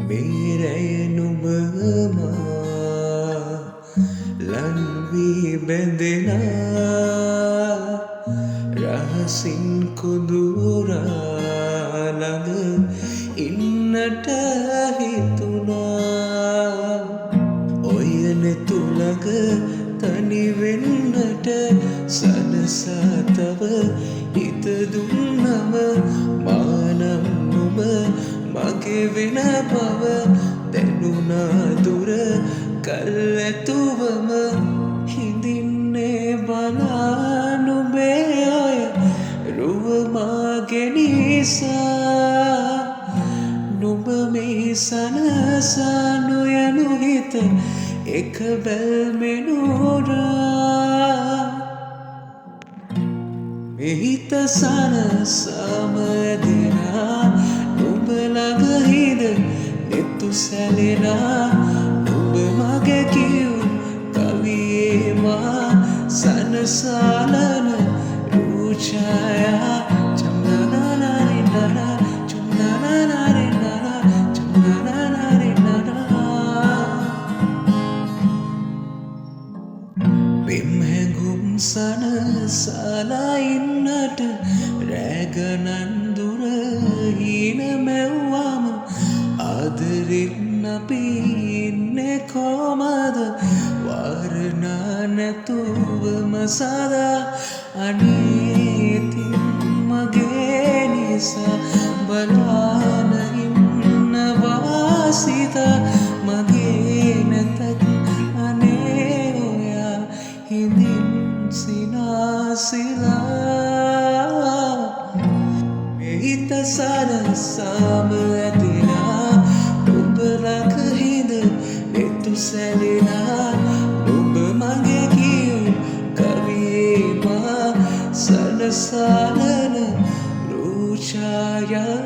Mere numama lanvi bendena rahasin kudura ළඟ innata hituna oyane tulaga tani wennata sanasa tawa hit dunnama maanam nuba mage wena bawa දැනුණා දුර කල්ැතුවම හිඳින්නේ බලා නුඹේ අය රුව මාගේ නිසා නුඹ මේ සනසා නොයනු හිත එක බැල්මෙන් උරා මෙහිත සනසම ඇදෙනා නුඹ ළඟ හිඳ නෙතු සැලෙනා නුඹ මගේ කියූ කවියේ මා සනසාලන රූඡායා චම්නනනරිනනා චම්නනනරිනනා චම්නනනරිනනා පෙම් හැඟුම් සනසලා ඉන්නට රැගනන් දුර හීන මැව්වම ආදරෙන් අපි ඉන්නේ කොහමද වර්ණා නැතුවම සදා අනේ ඉතින් මගේ නිසා බලාන ඉන්නවා සිතා මගේ නැතත් අනේ ඔයා හිඳින් සිනාසිලා මෙහිත සනසාම ඇතිනා නුඹ ළඟ හිඳ නෙතු සැලෙනා නුඹ මගේ කියූ කවියේ මා සනසාලන රූඡායා